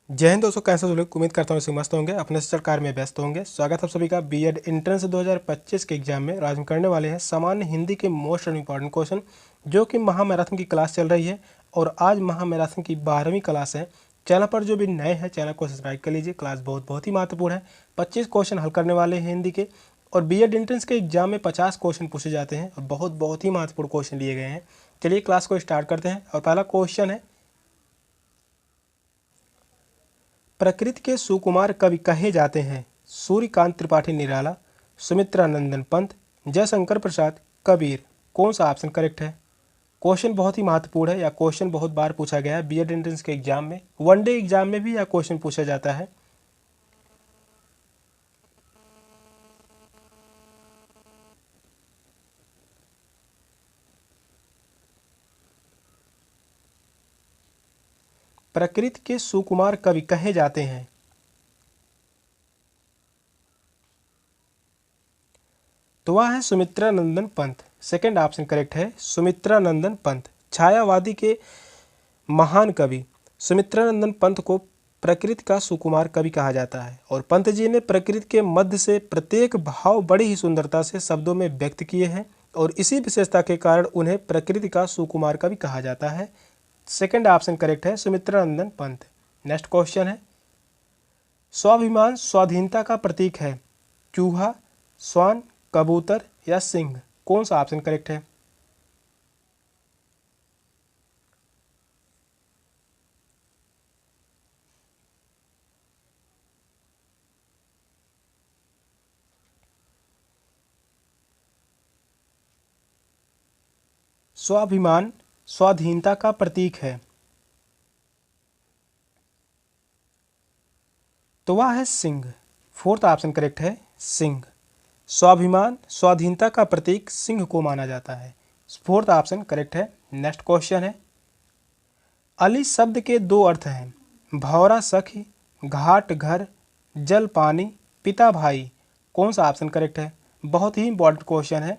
जय हिंद दोस्तों, कैसे हो लोग। उम्मीद करता हूँ इसी मस्त होंगे, अपने सरकार में व्यस्त होंगे। स्वागत है आप सभी का बीएड एंट्रेंस 2025 के एग्जाम में। आज हम करने वाले हैं सामान्य हिंदी के मोस्ट इंपॉर्टेंट क्वेश्चन, जो कि महामैराथन की क्लास चल रही है और आज महामैराथन की 12वीं क्लास है। चैनल पर जो भी नए हैं चैनल को सब्सक्राइब कर लीजिए। क्लास बहुत ही महत्वपूर्ण है। 25 क्वेश्चन हल करने वाले हैं हिंदी के, और बीएड एंट्रेंस के एग्जाम में 50 क्वेश्चन पूछे जाते हैं और बहुत ही महत्वपूर्ण क्वेश्चन लिए गए हैं। चलिए क्लास को स्टार्ट करते हैं। और पहला क्वेश्चन है, प्रकृति के सुकुमार कवि कहे जाते हैं? सूर्यकांत त्रिपाठी निराला, सुमित्रा नंदन पंत, जयशंकर प्रसाद, कबीर। कौन सा ऑप्शन करेक्ट है? क्वेश्चन बहुत ही महत्वपूर्ण है। या क्वेश्चन बहुत बार पूछा गया है बीएड एंट्रेंस के एग्जाम में, वनडे एग्जाम में भी यह क्वेश्चन पूछा जाता है। प्रकृति के सुकुमार कवि कहे जाते हैं? तो वह है सुमित्रा नंदन पंत। सेकंड ऑप्शन करेक्ट है, सुमित्रा नंदन पंत। छायावादी के महान कवि सुमित्रानंदन पंत को प्रकृति का सुकुमार कवि कहा जाता है, और पंत जी ने प्रकृति के मध्य से प्रत्येक भाव बड़ी ही सुंदरता से शब्दों में व्यक्त किए हैं, और इसी विशेषता के कारण उन्हें प्रकृति का सुकुमार कवि कहा जाता है। सेकंड ऑप्शन करेक्ट है, सुमित्रानंदन पंत। नेक्स्ट क्वेश्चन है, स्वाभिमान स्वाधीनता का प्रतीक है? चूहा, श्वान, कबूतर या सिंह। कौन सा ऑप्शन करेक्ट है? स्वाभिमान स्वाधीनता का प्रतीक है, तो वह है सिंह। फोर्थ ऑप्शन करेक्ट है, सिंह। स्वाभिमान स्वाधीनता का प्रतीक सिंह को माना जाता है। फोर्थ ऑप्शन करेक्ट है। नेक्स्ट क्वेश्चन है, अली शब्द के दो अर्थ हैं? भौरा सखी, घाट घर, जल पानी, पिता भाई। कौन सा ऑप्शन करेक्ट है? बहुत ही इंपॉर्टेंट क्वेश्चन है।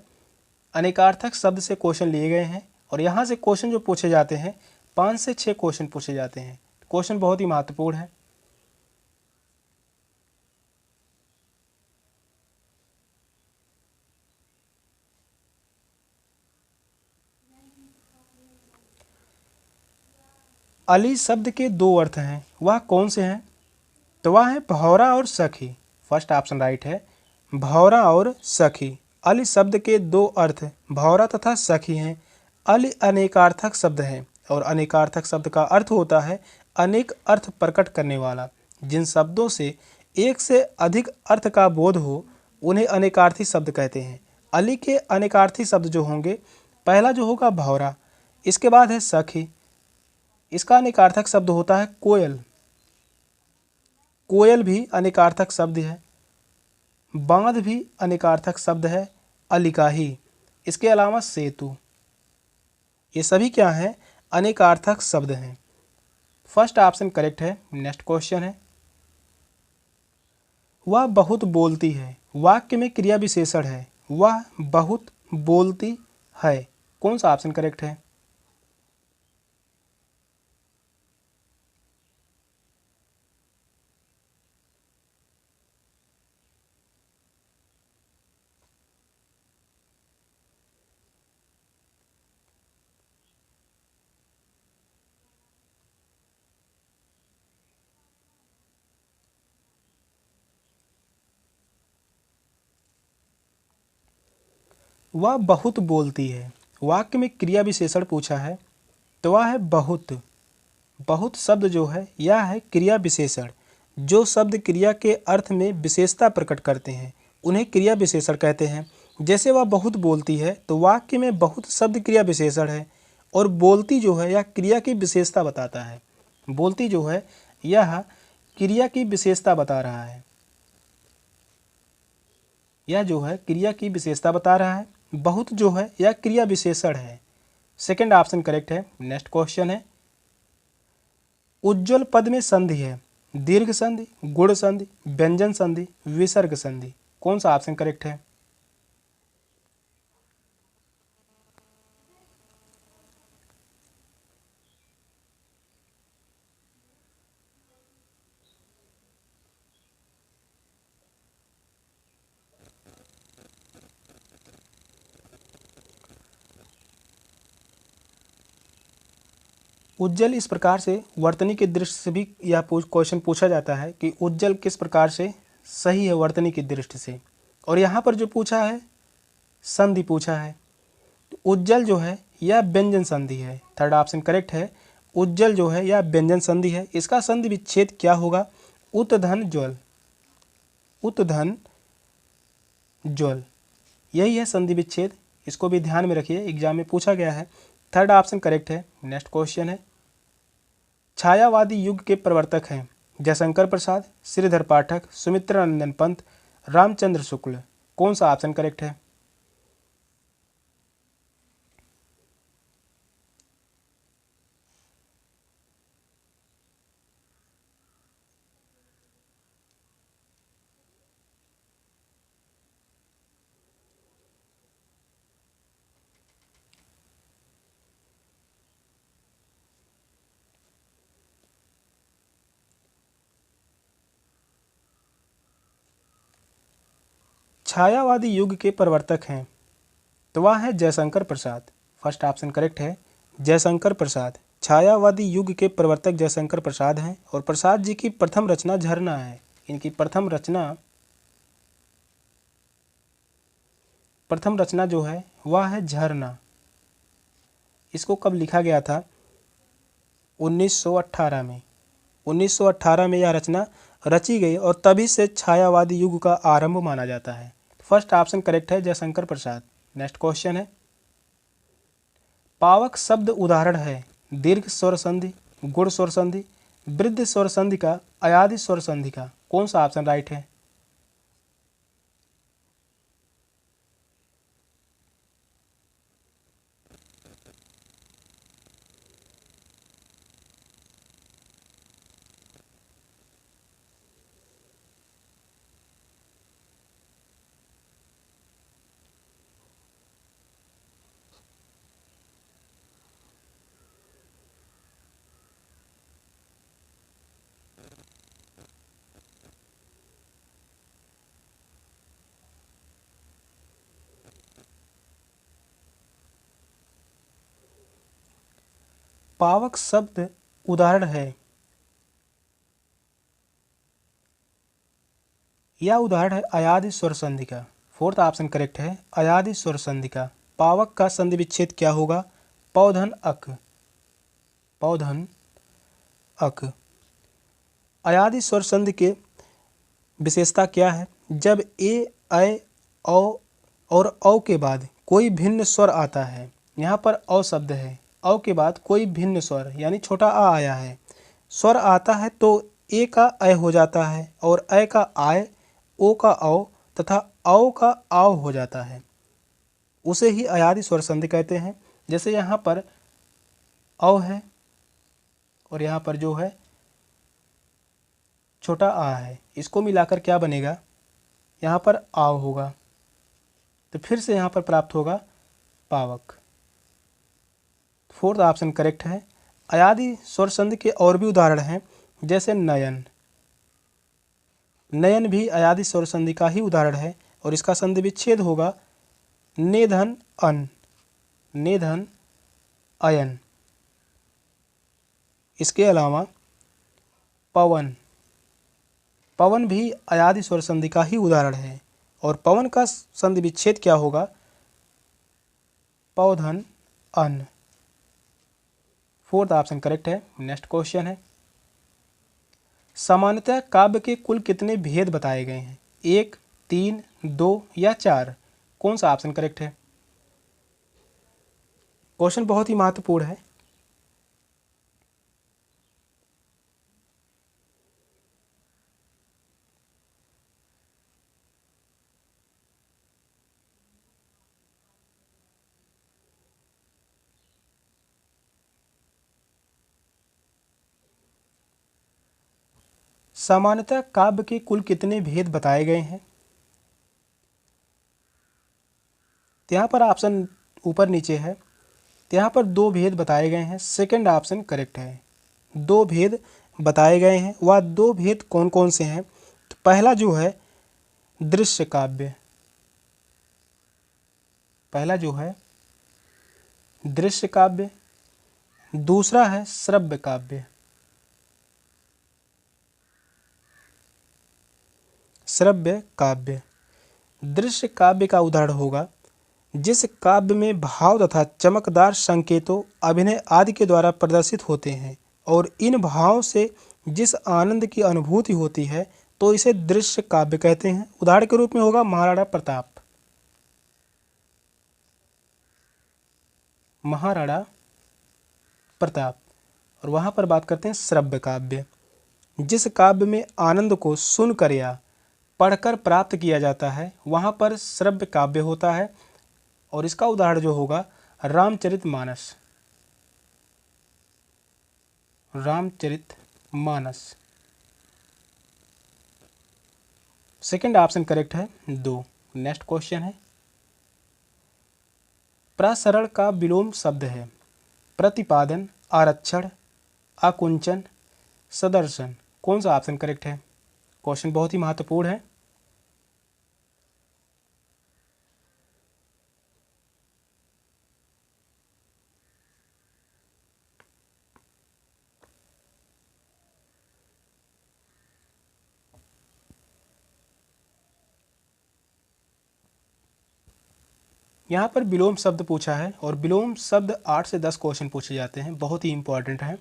अनेकार्थक शब्द से क्वेश्चन लिए गए हैं, और यहाँ से क्वेश्चन जो पूछे जाते हैं 5 से 6 क्वेश्चन पूछे जाते हैं। क्वेश्चन बहुत ही महत्वपूर्ण है। अली शब्द के दो अर्थ हैं, वह कौन से हैं? तो वह है भौरा और सखी। फर्स्ट ऑप्शन राइट है, भौरा और सखी। अली शब्द के दो अर्थ भौरा तथा सखी हैं। अली अनेकार्थक शब्द है, और अनेकार्थक शब्द का अर्थ होता है अनेक अर्थ प्रकट करने वाला। जिन शब्दों से एक से अधिक अर्थ का बोध हो उन्हें अनेकार्थी शब्द कहते हैं। अली के अनेकार्थी शब्द जो होंगे, पहला जो होगा भौरा, इसके बाद है सखी, इसका अनेकार्थक शब्द होता है कोयल। कोयल भी अनेकार्थक शब्द है। बांध भी अनेकार्थक शब्द है, अलिकाही। इसके अलावा सेतु, ये सभी क्या हैं? अनेकार्थक शब्द हैं। फर्स्ट ऑप्शन करेक्ट है। नेक्स्ट क्वेश्चन है, वह बहुत बोलती है। वाक्य में क्रिया विशेषण है, वह बहुत बोलती है। कौन सा ऑप्शन करेक्ट है? वह बहुत बोलती है। वाक्य में क्रिया विशेषण पूछा है, तो वह है बहुत। बहुत शब्द जो है यह है क्रिया विशेषण। जो शब्द क्रिया के अर्थ में विशेषता प्रकट करते हैं उन्हें क्रिया विशेषण कहते हैं। जैसे वह बहुत बोलती है, तो वाक्य में बहुत शब्द क्रिया विशेषण है, और बोलती जो है यह क्रिया की विशेषता बताता है। बोलती जो है यह क्रिया की विशेषता बता रहा है। यह जो है क्रिया की विशेषता बता रहा है। बहुत जो है यह क्रिया विशेषण है। सेकंड ऑप्शन करेक्ट है। नेक्स्ट क्वेश्चन है, उज्ज्वल पद में संधि है? दीर्घ संधि, गुण संधि, व्यंजन संधि, विसर्ग संधि। कौन सा ऑप्शन करेक्ट है? उज्ज्वल इस प्रकार से वर्तनी की दृष्टि से भी यह क्वेश्चन पूछा जाता है कि उज्ज्वल किस प्रकार से सही है वर्तनी की दृष्टि से। और यहाँ पर जो पूछा है संधि पूछा है, तो उज्ज्वल जो है यह व्यंजन संधि है। थर्ड ऑप्शन करेक्ट है। उज्ज्वल जो है यह व्यंजन संधि है। इसका संधि विच्छेद क्या होगा? उत धन ज्वल, उत धन ज्वल, यही है संधि विच्छेद। इसको भी ध्यान में रखिए, एग्जाम में पूछा गया है। थर्ड ऑप्शन करेक्ट है। नेक्स्ट क्वेश्चन है, छायावादी युग के प्रवर्तक हैं जयशंकर प्रसाद, श्रीधर पाठक, सुमित्रानंदन पंत, रामचंद्र शुक्ल। कौन सा ऑप्शन करेक्ट है? छायावादी युग के प्रवर्तक हैं तो वह है Jaishankar Prasad. First option correct है, जयशंकर प्रसाद। छायावादी युग के प्रवर्तक जयशंकर प्रसाद हैं और प्रसाद जी की प्रथम रचना झरना है। इनकी प्रथम रचना जो है वह है झरना। इसको कब लिखा गया था? 1918 में। 1918 में यह रचना रची गई और तभी से छायावादी युग का आरंभ माना जाता है। फर्स्ट ऑप्शन करेक्ट है, जयशंकर प्रसाद। नेक्स्ट क्वेश्चन है, पावक शब्द उदाहरण है दीर्घ स्वर संधि, गुण स्वर संधि, वृद्ध स्वर संधि का, अयादि स्वर संधि का। कौन सा ऑप्शन राइट है? पावक शब्द उदाहरण है, यह उदाहरण है अयादि स्वर संधि का। फोर्थ ऑप्शन करेक्ट है, अयादि स्वर संधि का। पावक का संधि विच्छेद क्या होगा? पौधन अक, पौधन अक। अयादि स्वर संधि के विशेषता क्या है? जब ए, ऐ, औ और औ के बाद कोई भिन्न स्वर आता है। यहाँ पर औ शब्द है, औ के बाद कोई भिन्न स्वर यानी छोटा आ आया है। स्वर आता है तो ए का ऐ हो जाता है और ऐ का आय, ओ का औ तथा औ का आव हो जाता है। उसे ही अयादि स्वर संधि कहते हैं। जैसे यहाँ पर औ है और यहाँ पर जो है छोटा आ है, इसको मिलाकर क्या बनेगा? यहाँ पर आव होगा, तो फिर से यहाँ पर प्राप्त होगा पावक। फोर्थ ऑप्शन करेक्ट है। अयादि स्वर संधि के और भी उदाहरण हैं, जैसे नयन। नयन भी अयादि स्वर संधि का ही उदाहरण है और इसका संधि विच्छेद होगा नेधन अन, नेधन अयन। इसके अलावा पवन, पवन भी अयादि स्वर संधि का ही उदाहरण है और पवन का संधि विच्छेद क्या होगा? पौधन अन। फोर्थ ऑप्शन करेक्ट है। नेक्स्ट क्वेश्चन है, सामान्यतः काव्य के कुल कितने भेद बताए गए हैं? 1, 3, 2 या 4? कौन सा ऑप्शन करेक्ट है? क्वेश्चन बहुत ही महत्वपूर्ण है। सामान्यतः काव्य के कुल कितने भेद बताए गए हैं? यहाँ पर ऑप्शन ऊपर नीचे है, तो यहाँ पर 2 भेद बताए गए हैं। सेकंड ऑप्शन करेक्ट है। 2 भेद बताए गए हैं। वह 2 भेद कौन कौन से हैं? तो पहला जो है दृश्य काव्य, पहला जो है दृश्य काव्य, दूसरा है श्रव्य काव्य। श्रव्य काव्य दृश्य काव्य का उदाहरण होगा जिस काव्य में भाव तथा चमकदार संकेतों, अभिनय आदि के द्वारा प्रदर्शित होते हैं और इन भावों से जिस आनंद की अनुभूति होती है तो इसे दृश्य काव्य कहते हैं। उदाहरण के रूप में होगा महाराणा प्रताप। महाराणा प्रताप। और वहाँ पर बात करते हैं श्रव्य काव्य, जिस काव्य में आनंद को सुनकर या पढ़कर प्राप्त किया जाता है वहाँ पर श्रव्य काव्य होता है। और इसका उदाहरण जो होगा Ramcharitmanas. Ramcharitmanas. Second option correct है 2। नेक्स्ट क्वेश्चन है, प्रसरण का विलोम शब्द है प्रतिपादन, आरक्षण, आकुंचन, सदर्शन। कौन सा ऑप्शन करेक्ट है? क्वेश्चन बहुत ही महत्वपूर्ण है। यहाँ पर विलोम शब्द पूछा है और विलोम शब्द 8 से 10 क्वेश्चन पूछे जाते हैं, बहुत ही इंपॉर्टेंट है।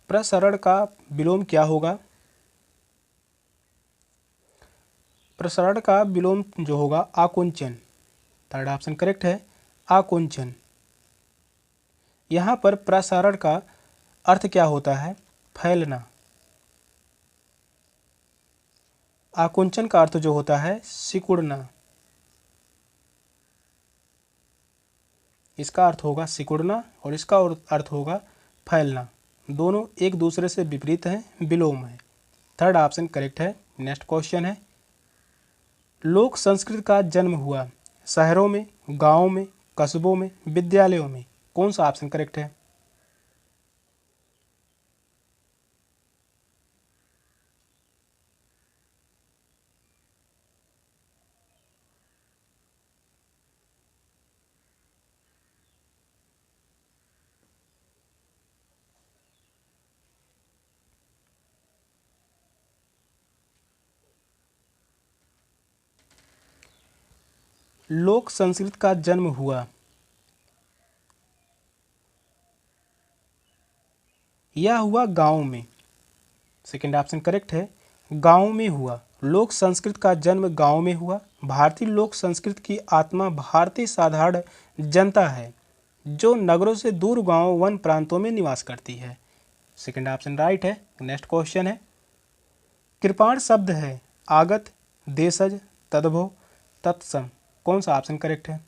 प्रसरण का विलोम क्या होगा? प्रसरण का विलोम जो होगा आकुंचन। थर्ड ऑप्शन करेक्ट है, आकुंचन। यहाँ पर प्रसारण का अर्थ क्या होता है? फैलना। आकुंचन का अर्थ जो होता है सिकुड़ना। इसका अर्थ होगा सिकुड़ना और इसका अर्थ होगा फैलना। दोनों एक दूसरे से विपरीत हैं, विलोम है। थर्ड ऑप्शन करेक्ट है। नेक्स्ट क्वेश्चन है, लोक संस्कृत का जन्म हुआ शहरों में, गांवों में, कस्बों में, विद्यालयों में। कौन सा ऑप्शन करेक्ट है? लोक संस्कृत का जन्म हुआ, यह हुआ गांव में। सेकंड ऑप्शन करेक्ट है, गांव में हुआ। लोक संस्कृत का जन्म गांव में हुआ। भारतीय लोक संस्कृत की आत्मा भारतीय साधारण जनता है जो नगरों से दूर गांव वन प्रांतों में निवास करती है। सेकंड ऑप्शन राइट है। नेक्स्ट क्वेश्चन है, कृपाण शब्द है आगत, देशज, तद्भव, तत्सम। कौन सा ऑप्शन करेक्ट है?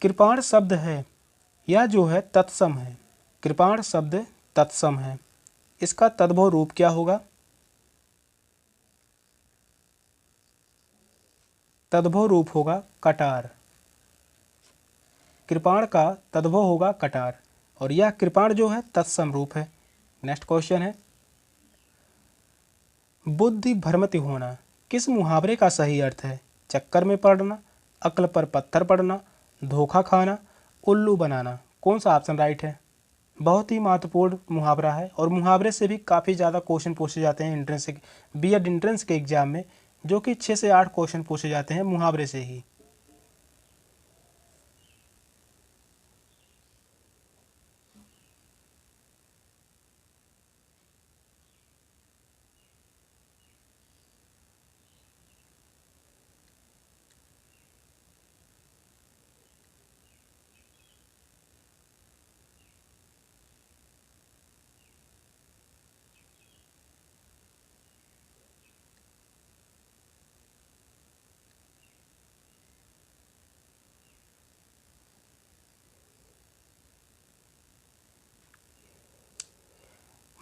कृपाण शब्द है यह जो है तत्सम है। कृपाण शब्द तत्सम है। इसका तद्भव रूप क्या होगा? तद्भव रूप होगा कटार। कृपाण का तद्भव होगा कटार और यह कृपाण जो है तत्सम रूप है। नेक्स्ट क्वेश्चन है, बुद्धि भ्रमित होना किस मुहावरे का सही अर्थ है? चक्कर में पड़ना, अक्ल पर पत्थर पड़ना, धोखा खाना, उल्लू बनाना। कौन सा ऑप्शन राइट है? बहुत ही महत्वपूर्ण मुहावरा है और मुहावरे से भी काफ़ी ज़्यादा क्वेश्चन पूछे जाते हैं एंट्रेंस के, बीएड एंट्रेंस के एग्जाम में, जो कि 6 से 8 क्वेश्चन पूछे जाते हैं मुहावरे से ही।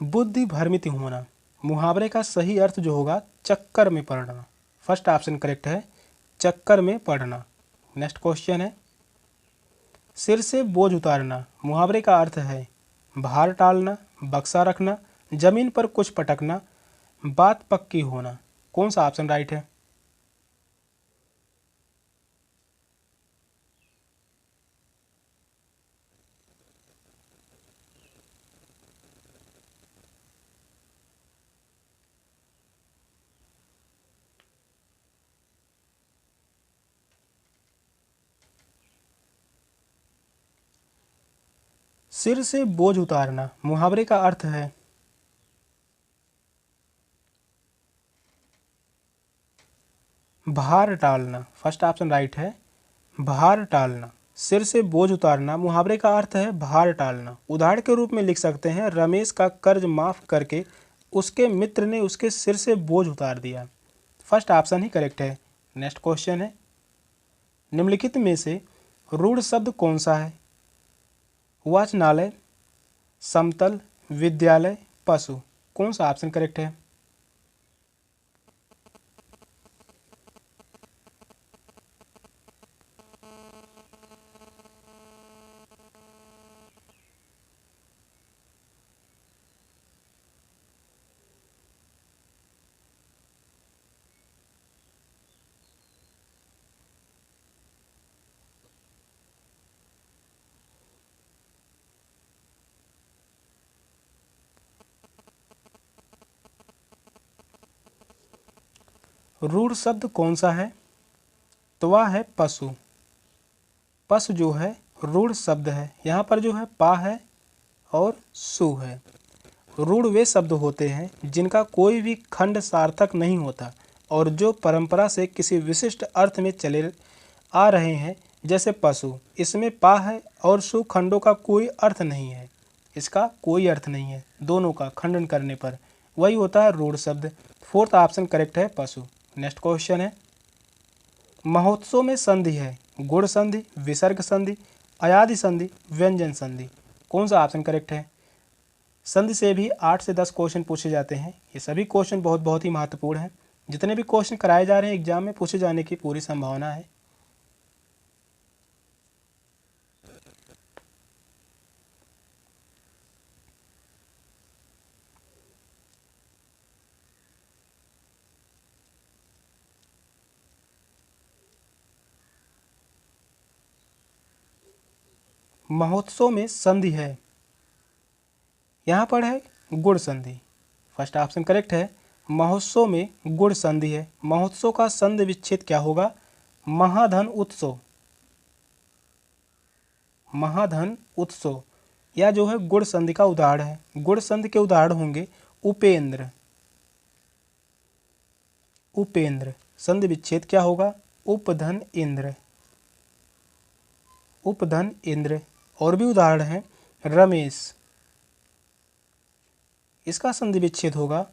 बुद्धि भ्रमित होना मुहावरे का सही अर्थ जो होगा चक्कर में पड़ना। फर्स्ट ऑप्शन करेक्ट है, चक्कर में पड़ना। नेक्स्ट क्वेश्चन है, सिर से बोझ उतारना मुहावरे का अर्थ है भार टालना, बक्सा रखना, जमीन पर कुछ पटकना, बात पक्की होना। कौन सा ऑप्शन राइट है? सिर से बोझ उतारना मुहावरे का अर्थ है भार टालना। फर्स्ट ऑप्शन राइट है, भार टालना। सिर से बोझ उतारना मुहावरे का अर्थ है भार टालना। उदाहरण के रूप में लिख सकते हैं, रमेश का कर्ज माफ करके उसके मित्र ने उसके सिर से बोझ उतार दिया। फर्स्ट ऑप्शन ही करेक्ट है। नेक्स्ट क्वेश्चन है, निम्नलिखित में से रूढ़ शब्द कौन सा है? वाचनालय, समतल, विद्यालय, पशु। कौन सा ऑप्शन करेक्ट है? रूढ़ शब्द कौन सा है? तो वह है पशु। पशु जो है रूढ़ शब्द है। यहाँ पर जो है पा है और सु है। रूढ़ वे शब्द होते हैं जिनका कोई भी खंड सार्थक नहीं होता और जो परंपरा से किसी विशिष्ट अर्थ में चले आ रहे हैं, जैसे पशु। इसमें पा है और सु खंडों का कोई अर्थ नहीं है। इसका कोई अर्थ नहीं है, दोनों का खंडन करने पर वही होता है रूढ़ शब्द। फोर्थ ऑप्शन करेक्ट है, पशु। नेक्स्ट क्वेश्चन है, महोत्सव में संधि है गुण संधि, विसर्ग संधि, अयादि संधि, व्यंजन संधि। कौन सा ऑप्शन करेक्ट है? संधि से भी 8 से 10 क्वेश्चन पूछे जाते हैं। ये सभी क्वेश्चन बहुत ही महत्वपूर्ण हैं। जितने भी क्वेश्चन कराए जा रहे हैं एग्जाम में पूछे जाने की पूरी संभावना है। महोत्सव में संधि है, यहाँ पर है गुण संधि। फर्स्ट ऑप्शन करेक्ट है, महोत्सव में गुण संधि है। महोत्सव का संधि विच्छेद क्या होगा? महाधन उत्सव। महाधन उत्सव यह जो है गुण संधि का उदाहरण है। गुण संधि के उदाहरण होंगे उपेंद्र। उपेंद्र संधि विच्छेद क्या होगा? उपधन इंद्र। उपधन इंद्र। और भी उदाहरण है रमेश, इसका संधि विच्छेद होगा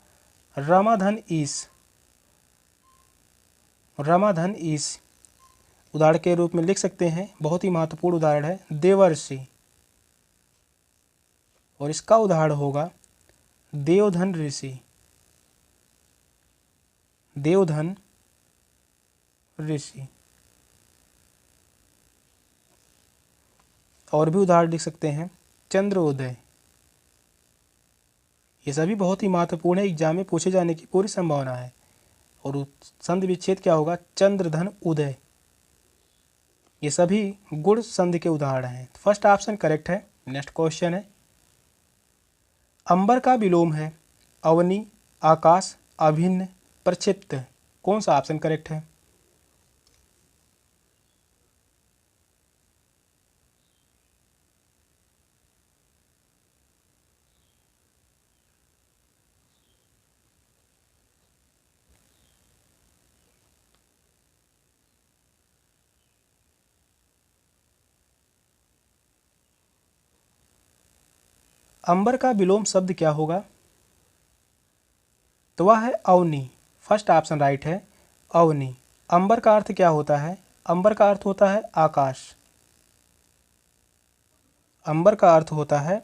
रमाधन ईश। रमाधन ईश उदाहरण के रूप में लिख सकते हैं। बहुत ही महत्वपूर्ण उदाहरण है देवर्षि, और इसका उदाहरण होगा देवधन ऋषि। देवधन ऋषि। और भी उदाहरण लिख सकते हैं चंद्रोदय। ये सभी बहुत ही महत्वपूर्ण है, एग्जाम में पूछे जाने की पूरी संभावना है। और संधि विच्छेद क्या होगा? चंद्रधन उदय। ये सभी गुण संधि के उदाहरण हैं। फर्स्ट ऑप्शन करेक्ट है। नेक्स्ट क्वेश्चन है, अंबर का विलोम है अवनी, आकाश, अभिन्न, प्रक्षिप्त। कौन सा ऑप्शन करेक्ट है? अंबर का विलोम शब्द क्या होगा? तो वह है अवनी। फर्स्ट ऑप्शन राइट है, अवनी। अंबर का अर्थ क्या होता है? अंबर का अर्थ होता है आकाश। अंबर का अर्थ होता है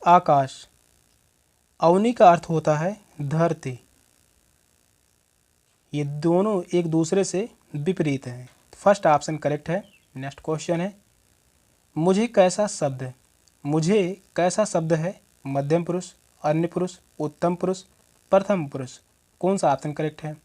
आकाश। अवनी का अर्थ होता है धरती, ये दोनों एक दूसरे से विपरीत हैं। फर्स्ट ऑप्शन करेक्ट है। नेक्स्ट क्वेश्चन है, मुझे कैसा शब्द है, मुझे कैसा शब्द है मध्यम पुरुष, अन्य पुरुष, उत्तम पुरुष, प्रथम पुरुष, कौन सा ऑप्शन करेक्ट है?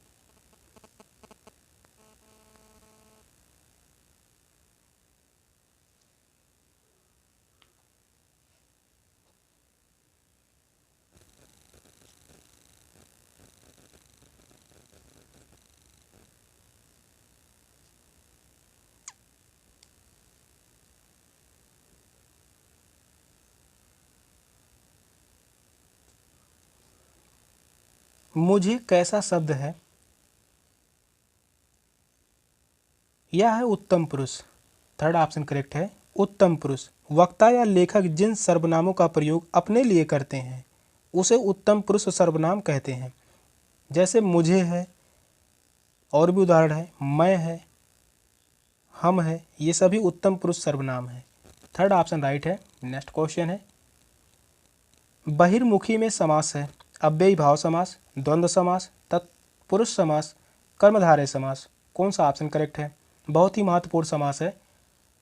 मुझे कैसा शब्द है, यह है उत्तम पुरुष। थर्ड ऑप्शन करेक्ट है। उत्तम पुरुष, वक्ता या लेखक जिन सर्वनामों का प्रयोग अपने लिए करते हैं उसे उत्तम पुरुष सर्वनाम कहते हैं। जैसे मुझे है, और भी उदाहरण है, मैं है, हम है, ये सभी उत्तम पुरुष सर्वनाम है। थर्ड ऑप्शन राइट है। नेक्स्ट क्वेश्चन है, बहिर्मुखी में समास है अव्ययी भाव समास, द्वंद्व समास, तत्पुरुष समास, कर्मधारय समास, कौन सा ऑप्शन करेक्ट है? बहुत ही महत्वपूर्ण समास है,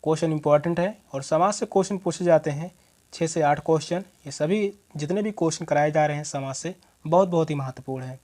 क्वेश्चन इंपॉर्टेंट है और समास से क्वेश्चन पूछे जाते हैं 6 से 8 क्वेश्चन। ये सभी जितने भी क्वेश्चन कराए जा रहे हैं समास से बहुत ही महत्वपूर्ण है।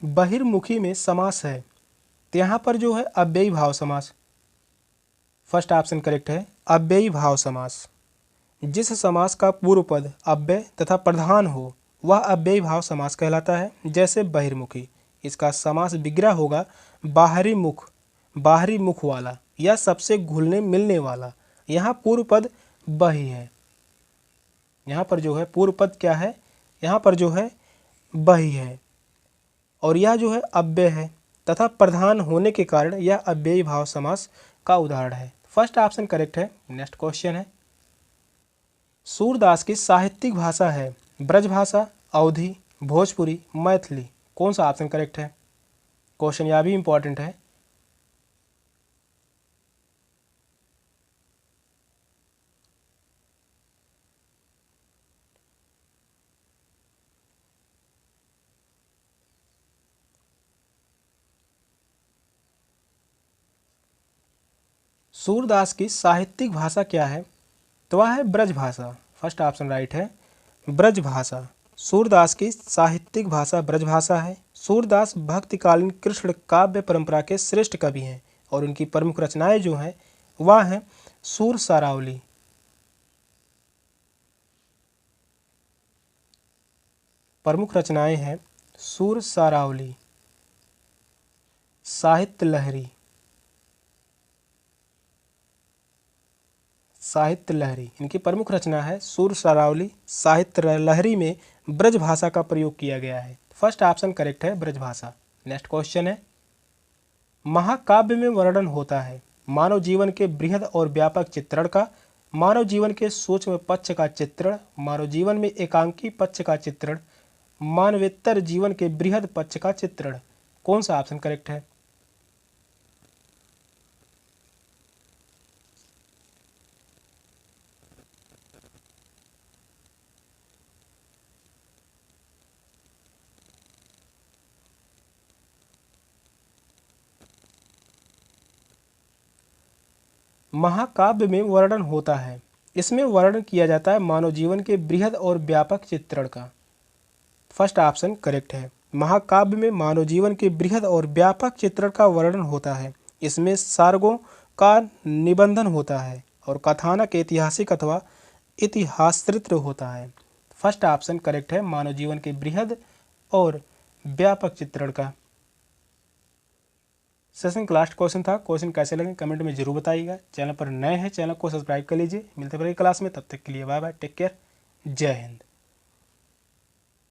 बहिर्मुखी में समास है तो यहाँ पर जो है अव्ययी भाव समास। फर्स्ट ऑप्शन करेक्ट है, अव्ययी भाव समास। जिस समास का पूर्व पद अव्यय तथा प्रधान हो वह अव्ययी भाव समास कहलाता है। जैसे बहिर्मुखी, इसका समास विग्रह होगा बाहरी मुख, बाहरी मुख वाला या सबसे घुलने मिलने वाला। यहाँ पूर्व पद बही है, यहाँ पर जो है पूर्व पद क्या है, यहाँ पर जो है बही है और यह जो है अव्यय है तथा प्रधान होने के कारण यह अव्ययी भाव समास का उदाहरण है। फर्स्ट ऑप्शन करेक्ट है। नेक्स्ट क्वेश्चन है, सूरदास की साहित्यिक भाषा है ब्रजभाषा, अवधी, भोजपुरी, मैथिली, कौन सा ऑप्शन करेक्ट है? क्वेश्चन यह भी इंपॉर्टेंट है। सूरदास की साहित्यिक भाषा क्या है? तो वह है ब्रजभाषा। फर्स्ट ऑप्शन राइट है, ब्रजभाषा। सूरदास की साहित्यिक भाषा ब्रजभाषा है। सूरदास भक्तिकालीन कृष्ण काव्य परंपरा के श्रेष्ठ कवि हैं और उनकी प्रमुख रचनाएं जो हैं वह हैं सूर सारावली, प्रमुख रचनाएं हैं सूर सारावली, साहित्य लहरी, साहित्य लहरी, इनकी प्रमुख रचना है सूर सारावली। साहित्य लहरी में ब्रज भाषा का प्रयोग किया गया है। फर्स्ट ऑप्शन करेक्ट है, ब्रज भाषा। नेक्स्ट क्वेश्चन है, महाकाव्य में वर्णन होता है मानव जीवन के बृहद और व्यापक चित्रण का, मानव जीवन के सूक्ष्म पक्ष का चित्रण, मानव जीवन में एकांकी पक्ष का चित्रण, मानवेतर जीवन के बृहद पक्ष का चित्रण, कौन सा ऑप्शन करेक्ट है? महाकाव्य में वर्णन होता है, इसमें वर्णन किया जाता है मानव जीवन के बृहद और व्यापक चित्रण का। फर्स्ट ऑप्शन करेक्ट है। महाकाव्य में मानव जीवन के बृहद और व्यापक चित्रण का वर्णन होता है। इसमें सार्गों का निबंधन होता है और कथानक ऐतिहासिक अथवा इतिहासचित्र होता है। फर्स्ट ऑप्शन करेक्ट है, मानव जीवन के बृहद और व्यापक चित्रण का। सेशन का लास्ट क्वेश्चन था। क्वेश्चन कैसे लगे कमेंट में जरूर बताइएगा। चैनल पर नए हैं, चैनल को सब्सक्राइब कर लीजिए। मिलते हैं अगली क्लास में, तब तक के लिए बाय बाय, टेक केयर, जय हिंद।